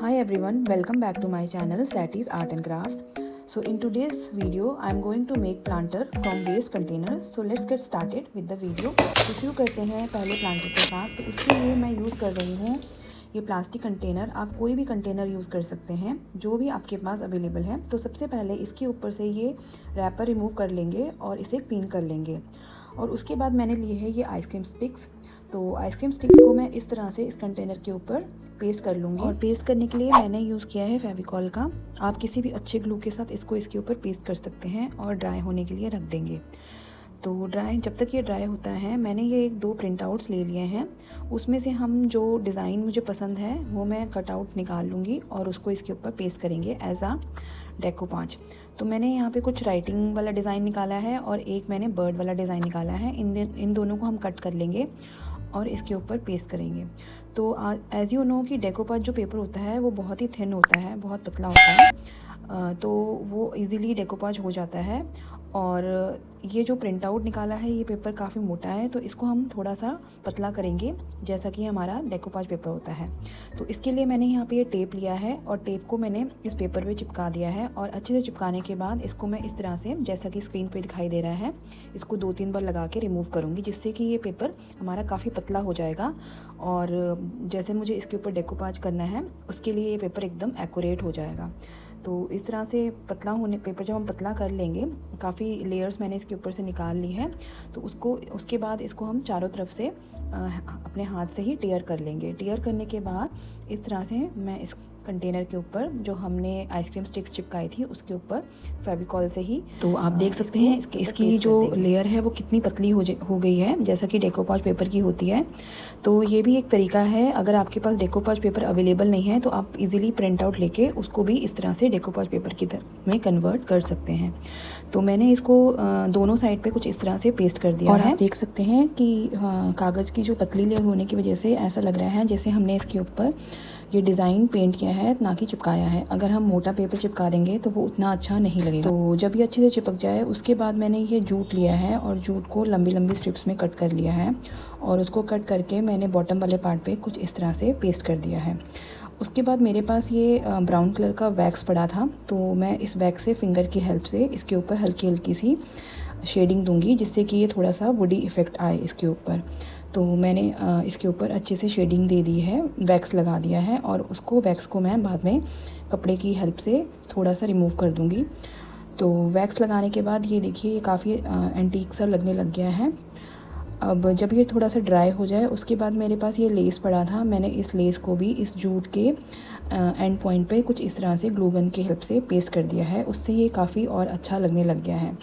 Hi everyone, welcome back to my channel Satis Art and Craft. So in today's video I am going to make planter from waste containers. So let's get started with the video. तो शुरू करते हैं पहले planter के साथ। तो उसके लिए मैं यूज़ कर रही हूँ ये प्लास्टिक कंटेनर। आप कोई भी कंटेनर यूज़ कर सकते हैं जो भी आपके पास अवेलेबल है। तो सबसे पहले इसके ऊपर से ये रैपर रिमूव कर लेंगे और इसे क्लीन कर लेंगे। और उसके बाद मैंने लिए है ये आइसक्रीम स्टिक्स। तो आइसक्रीम स्टिक्स को मैं इस तरह से इस कंटेनर के ऊपर पेस्ट कर लूँगी। और पेस्ट करने के लिए मैंने यूज़ किया है फेविकॉल का। आप किसी भी अच्छे ग्लू के साथ इसको इसके ऊपर पेस्ट कर सकते हैं और ड्राई होने के लिए रख देंगे। तो जब तक ये ड्राई होता है मैंने ये 2 प्रिंट आउट्स ले लिए हैं। उसमें से हम जो डिज़ाइन मुझे पसंद है वो मैं कट आउट निकाल लूँगी और उसको इसके ऊपर पेस्ट करेंगे एज आ डेकोपाज। तो मैंने यहाँ पे कुछ राइटिंग वाला डिज़ाइन निकाला है और एक मैंने बर्ड वाला डिज़ाइन निकाला है। इन दोनों को हम कट कर लेंगे और इसके ऊपर पेस्ट करेंगे। तो एज़ यू नो कि डेकोपाज जो पेपर होता है वो बहुत ही थिन होता है, बहुत पतला होता है। तो वो इजीली डेकोपाज हो जाता है। और ये जो प्रिंट आउट निकाला है ये पेपर काफ़ी मोटा है, तो इसको हम थोड़ा सा पतला करेंगे जैसा कि हमारा डेकोपाज पेपर होता है। तो इसके लिए मैंने यहाँ पे ये टेप लिया है और टेप को मैंने इस पेपर पे चिपका दिया है। और अच्छे से चिपकाने के बाद इसको मैं इस तरह से, जैसा कि स्क्रीन पे दिखाई दे रहा है, इसको 2-3 बार लगा के रिमूव करूँगी, जिससे कि ये पेपर हमारा काफ़ी पतला हो जाएगा। और जैसे मुझे इसके ऊपर डेकोपाज करना है उसके लिए ये पेपर एकदम एक्यूरेट हो जाएगा। तो इस तरह से पेपर जब हम पतला कर लेंगे, काफ़ी लेयर्स मैंने इसके ऊपर से निकाल ली है, तो उसके बाद इसको हम चारों तरफ से अपने हाथ से ही टेयर कर लेंगे। टेयर करने के बाद इस तरह से मैं इस कंटेनर के ऊपर जो हमने आइसक्रीम स्टिक्स चिपकाई थी उसके ऊपर फेविकॉल से ही, तो आप देख सकते हैं इसकी जो लेयर है वो कितनी पतली हो गई है, जैसा कि डेकोपाज पेपर की होती है। तो ये भी एक तरीका है। अगर आपके पास डेकोपाज पेपर अवेलेबल नहीं है तो आप इजीली प्रिंट आउट लेके उसको भी इस तरह से डेकोपाज पेपर की तरह में कन्वर्ट कर सकते हैं। तो मैंने इसको दोनों साइड पे कुछ इस तरह से पेस्ट कर दिया है। और आप देख सकते हैं कि कागज़ की जो पतली लेयर होने की वजह से ऐसा लग रहा है जैसे हमने इसके ऊपर ये डिज़ाइन पेंट किया है, ना कि चिपकाया है। अगर हम मोटा पेपर चिपका देंगे तो वो उतना अच्छा नहीं लगेगा। तो जब ये अच्छे से चिपक जाए उसके बाद मैंने ये जूट लिया है और जूट को लंबी लंबी स्ट्रिप्स में कट कर लिया है और उसको कट करके मैंने बॉटम वाले पार्ट पे कुछ इस तरह से पेस्ट कर दिया है। उसके बाद मेरे पास ये ब्राउन कलर का वैक्स पड़ा था, तो मैं इस वैक्स से फिंगर की हेल्प से इसके ऊपर हल्की हल्की सी शेडिंग दूंगी, जिससे कि ये थोड़ा सा वुडी इफ़ेक्ट आए इसके ऊपर। तो मैंने इसके ऊपर अच्छे से शेडिंग दे दी है, वैक्स लगा दिया है और वैक्स को मैं बाद में कपड़े की हेल्प से थोड़ा सा रिमूव कर दूंगी। तो वैक्स लगाने के बाद ये देखिए ये काफ़ी एंटीक सा लगने लग गया है। अब जब ये थोड़ा सा ड्राई हो जाए उसके बाद मेरे पास ये लेस पड़ा था, मैंने इस लेस को भी इस जूट के एंड पॉइंट पे कुछ इस तरह से ग्लू गन की हेल्प से पेस्ट कर दिया है। उससे ये काफ़ी और अच्छा लगने लग गया है।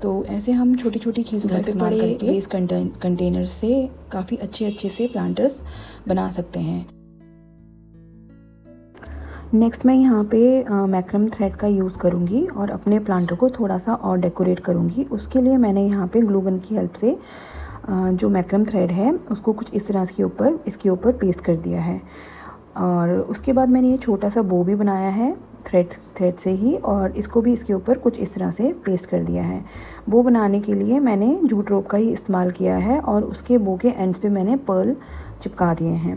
तो ऐसे हम छोटी छोटी चीज़ों का इस्तेमाल करके वेस्ट कंटेनर से काफ़ी अच्छे से प्लांटर्स बना सकते हैं। नेक्स्ट मैं यहाँ पे मैक्रम थ्रेड का यूज़ करूँगी और अपने प्लांटर को थोड़ा सा और डेकोरेट करूँगी। उसके लिए मैंने यहाँ पे ग्लू गन की हेल्प से जो मैक्रम थ्रेड है उसको कुछ इस तरह इसके ऊपर पेस्ट कर दिया है। और उसके बाद मैंने ये छोटा सा बो भी बनाया है थ्रेड से ही, और इसको भी इसके ऊपर कुछ इस तरह से पेस्ट कर दिया है। बो बनाने के लिए मैंने जूट रोप का ही इस्तेमाल किया है और उसके बो के एंड्स पे मैंने पर्ल चिपका दिए हैं।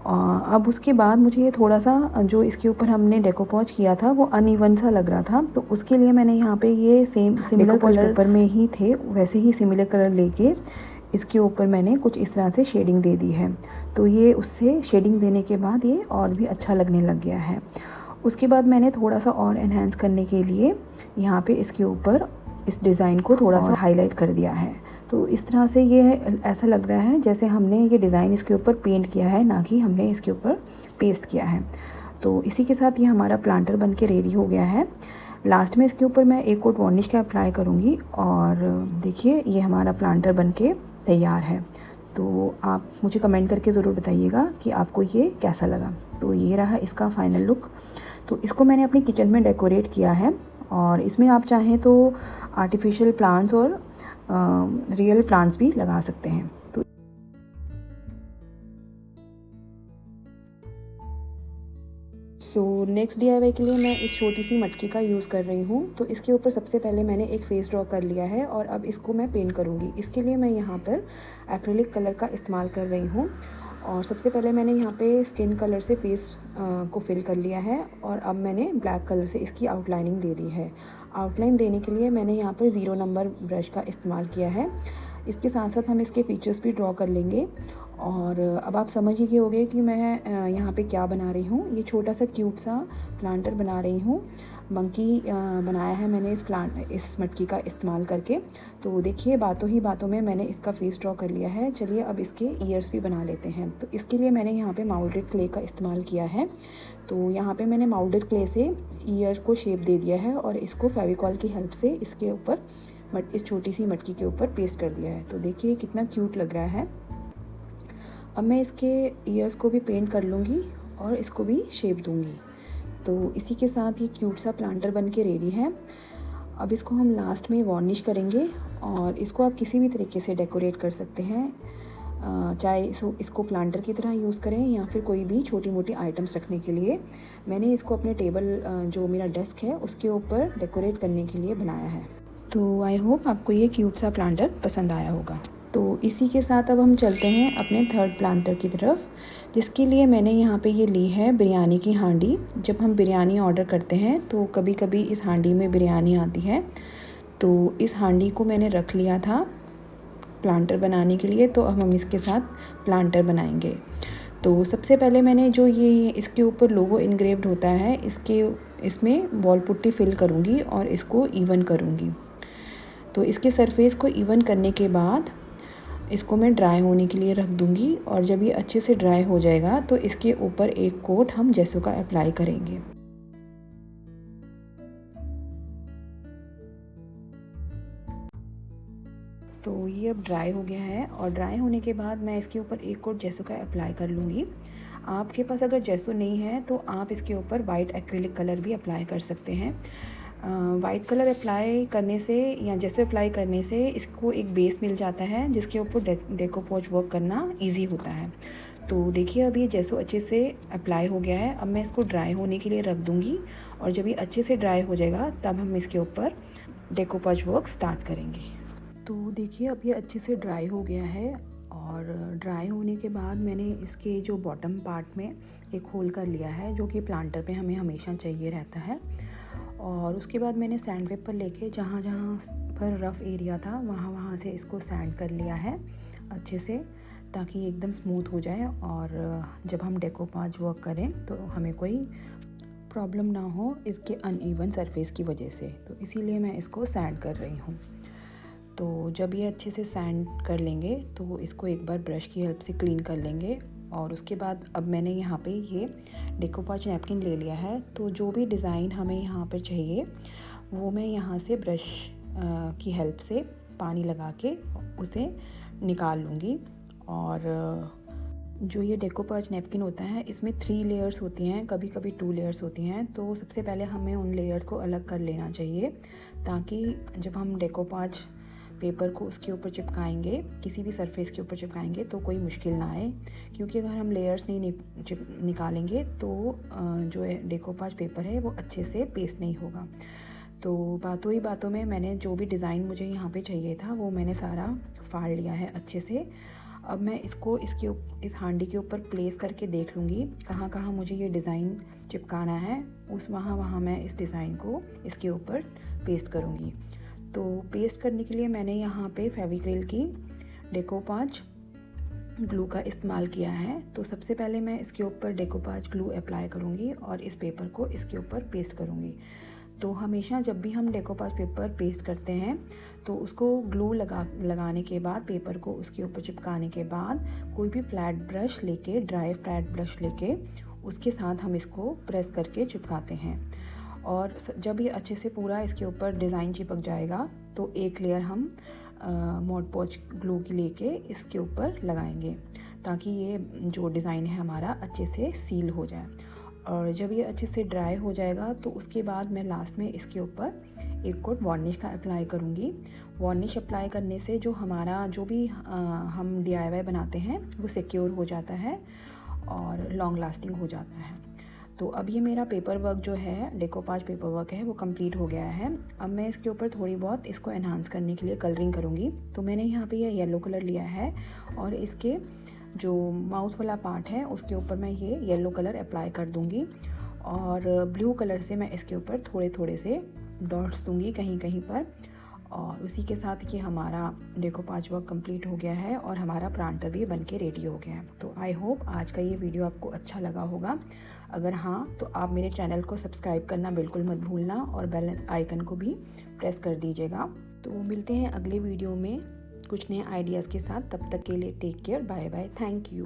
अब उसके बाद मुझे ये थोड़ा सा जो इसके ऊपर हमने डेकोपाज किया था वो अनइवन सा लग रहा था, तो उसके लिए मैंने यहाँ पे ये सिमिलर कलर पेपर में ही थे वैसे ही सिमिलर कलर लेके इसके ऊपर मैंने कुछ इस तरह से शेडिंग दे दी है। तो ये उससे शेडिंग देने के बाद ये और भी अच्छा लगने लग गया है। उसके बाद मैंने थोड़ा सा और एनहांस करने के लिए यहाँ पे इसके ऊपर इस डिज़ाइन को थोड़ा सा हाईलाइट कर दिया है। तो इस तरह से ये ऐसा लग रहा है जैसे हमने ये डिज़ाइन इसके ऊपर पेंट किया है, ना कि हमने इसके ऊपर पेस्ट किया है। तो इसी के साथ ये हमारा प्लांटर बन के रेडी हो गया है। लास्ट में इसके ऊपर मैं एक कोट वार्निश का अप्लाई करूँगी और देखिए ये हमारा प्लांटर बन के तैयार है। तो आप मुझे कमेंट करके ज़रूर बताइएगा कि आपको ये कैसा लगा। तो ये रहा इसका फाइनल लुक। तो इसको मैंने अपनी किचन में डेकोरेट किया है और इसमें आप चाहें तो आर्टिफिशियल प्लांट्स और रियल प्लांट्स भी लगा सकते हैं। तो नेक्स्ट DIY के लिए मैं इस छोटी सी मटकी का यूज़ कर रही हूँ। तो इसके ऊपर सबसे पहले मैंने एक फेस ड्रॉ कर लिया है और अब इसको मैं पेंट करूँगी। इसके लिए मैं यहाँ पर एक्रिलिक कलर का इस्तेमाल कर रही हूँ और सबसे पहले मैंने यहाँ पे स्किन कलर से फेस को फिल कर लिया है और अब मैंने ब्लैक कलर से इसकी आउटलाइनिंग दे दी है। आउटलाइन देने के लिए मैंने यहाँ पर 0 नंबर ब्रश का इस्तेमाल किया है। इसके साथ साथ हम इसके फीचर्स भी ड्रॉ कर लेंगे। और अब आप समझ ही गए होंगे कि मैं यहाँ पे क्या बना रही हूँ। ये छोटा सा क्यूट सा प्लांटर बना रही हूँ। मंकी बनाया है मैंने इस मटकी का इस्तेमाल करके। तो देखिए बातों ही बातों में मैंने इसका फेस ड्रॉ कर लिया है। चलिए अब इसके ईयर्स भी बना लेते हैं। तो इसके लिए मैंने यहाँ पे माउल्डेड क्ले का इस्तेमाल किया है। तो यहाँ पे मैंने माउल्डेड क्ले से ईयर को शेप दे दिया है और इसको फेविकॉल की हेल्प से इसके ऊपर इस छोटी सी मटकी के ऊपर पेस्ट कर दिया है। तो देखिए कितना क्यूट लग रहा है। अब मैं इसके ईयर्स को भी पेंट कर लूँगी और इसको भी शेप दूँगी। तो इसी के साथ ये क्यूट सा प्लांटर बन के रेडी है। अब इसको हम लास्ट में वार्निश करेंगे और इसको आप किसी भी तरीके से डेकोरेट कर सकते हैं। चाहे इसको प्लांटर की तरह यूज़ करें या फिर कोई भी छोटी मोटी आइटम्स रखने के लिए। मैंने इसको अपने टेबल जो मेरा डेस्क है उसके ऊपर डेकोरेट करने के लिए बनाया है। तो आई होप आपको ये क्यूट सा प्लांटर पसंद आया होगा। तो इसी के साथ अब हम चलते हैं अपने थर्ड प्लांटर की तरफ, जिसके लिए मैंने यहाँ पे ये ली है बिरयानी की हांडी। जब हम बिरयानी ऑर्डर करते हैं तो कभी कभी इस हांडी में बिरयानी आती है। तो इस हांडी को मैंने रख लिया था प्लांटर बनाने के लिए। तो अब हम इसके साथ प्लांटर बनाएंगे। तो सबसे पहले मैंने जो ये इसके ऊपर लोगो इनग्रेव्ड होता है इसमें वॉल पुट्टी फिल करूँगी और इसको इवन करूँगी। तो इसके सरफेस को इवन करने के बाद इसको मैं ड्राई होने के लिए रख दूँगी और जब ये अच्छे से ड्राई हो जाएगा तो इसके ऊपर एक कोट हम जेसो का अप्लाई करेंगे। तो ये अब ड्राई हो गया है और ड्राई होने के बाद मैं इसके ऊपर एक कोट जेसो का अप्लाई कर लूँगी। आपके पास अगर जेसो नहीं है तो आप इसके ऊपर वाइट एक्रिलिक कलर भी अप्लाई कर सकते हैं। वाइट कलर अप्लाई करने से या जेसो अप्लाई करने से इसको एक बेस मिल जाता है जिसके ऊपर डेकोपोज वर्क करना इजी होता है। तो देखिए अब ये जेसो अच्छे से अप्लाई हो गया है। अब मैं इसको ड्राई होने के लिए रख दूँगी और जब ये अच्छे से ड्राई हो जाएगा तब हम इसके ऊपर डेकोपोज वर्क स्टार्ट करेंगे। तो देखिए अब ये अच्छे से ड्राई हो गया है और ड्राई होने के बाद मैंने इसके जो बॉटम पार्ट में एक होल कर लिया है जो कि प्लांटर पे हमें हमेशा चाहिए रहता है। और उसके बाद मैंने सैंड पेपर लेके जहाँ जहाँ पर रफ़ एरिया था वहाँ से इसको सैंड कर लिया है अच्छे से, ताकि एकदम स्मूथ हो जाए और जब हम डेकोपाज वर्क करें तो हमें कोई प्रॉब्लम ना हो इसके अनइवन सरफेस की वजह से। तो इसीलिए मैं इसको सैंड कर रही हूँ। तो जब ये अच्छे से सैंड कर लेंगे तो इसको एक बार ब्रश की हेल्प से क्लीन कर लेंगे। और उसके बाद अब मैंने यहाँ पे ये डेकोपाज नैपकिन ले लिया है। तो जो भी डिज़ाइन हमें यहाँ पर चाहिए वो मैं यहाँ से ब्रश की हेल्प से पानी लगा के उसे निकाल लूँगी। और जो ये डेकोपाज नैपकिन होता है इसमें 3 लेयर्स होती हैं, कभी कभी 2 लेयर्स होती हैं। तो सबसे पहले हमें उन लेयर्स को अलग कर लेना चाहिए ताकि जब हम डेकोपाज पेपर को उसके ऊपर चिपकाएंगे, किसी भी सरफेस के ऊपर चिपकाएंगे तो कोई मुश्किल ना आए। क्योंकि अगर हम लेयर्स नहीं निकालेंगे तो जो डेकोपाज पेपर है वो अच्छे से पेस्ट नहीं होगा। तो बातों ही बातों में मैंने जो भी डिज़ाइन मुझे यहाँ पे चाहिए था वो मैंने सारा फाड़ लिया है अच्छे से। अब मैं इसको इस हांडी के ऊपर प्लेस करके देख लूँगी कहाँ कहाँ मुझे ये डिज़ाइन चिपकाना है, वहाँ मैं इस डिज़ाइन को इसके ऊपर पेस्ट करूँगी। तो पेस्ट करने के लिए मैंने यहाँ पे फेविक्रिल की डेकोपाज ग्लू का इस्तेमाल किया है। तो सबसे पहले मैं इसके ऊपर डेकोपाज ग्लू अप्लाई करूँगी और इस पेपर को इसके ऊपर पेस्ट करूँगी। तो हमेशा जब भी हम डेकोपाज पेपर पेस्ट करते हैं तो उसको ग्लू लगाने के बाद, पेपर को उसके ऊपर चिपकाने के बाद कोई भी फ्लैट ब्रश लेके, ड्राई फ्लैट ब्रश लेके उसके साथ हम इसको प्रेस करके चिपकाते हैं। और जब ये अच्छे से पूरा इसके ऊपर डिज़ाइन चिपक जाएगा तो एक लेयर हम मोड पोच ग्लू की लेके इसके ऊपर लगाएंगे ताकि ये जो डिज़ाइन है हमारा अच्छे से सील हो जाए। और जब ये अच्छे से ड्राई हो जाएगा तो उसके बाद मैं लास्ट में इसके ऊपर एक कोट वार्निश का अप्लाई करूँगी। वार्निश अप्लाई करने से जो हमारा जो भी हम DIY बनाते हैं वो सिक्योर हो जाता है और लॉन्ग लास्टिंग हो जाता है। तो अब ये मेरा पेपर वर्क जो है, डेकोपाज पेपर वर्क है, वो कंप्लीट हो गया है। अब मैं इसके ऊपर थोड़ी बहुत इसको एनहांस करने के लिए कलरिंग करूँगी। तो मैंने यहाँ पे ये येलो कलर लिया है और इसके जो माउथ वाला पार्ट है उसके ऊपर मैं ये येलो कलर अप्लाई कर दूँगी और ब्लू कलर से मैं इसके ऊपर थोड़े थोड़े से डॉट्स दूँगी कहीं कहीं पर। और उसी के साथ ये हमारा देखो 5 वर्क कंप्लीट हो गया है और हमारा प्लांटर भी बन के रेडी हो गया है। तो आई होप आज का ये वीडियो आपको अच्छा लगा होगा। अगर हाँ तो आप मेरे चैनल को सब्सक्राइब करना बिल्कुल मत भूलना और बेल आइकन को भी प्रेस कर दीजिएगा। तो मिलते हैं अगले वीडियो में कुछ नए आइडियाज़ के साथ। तब तक के लिए take care, bye bye, thank you.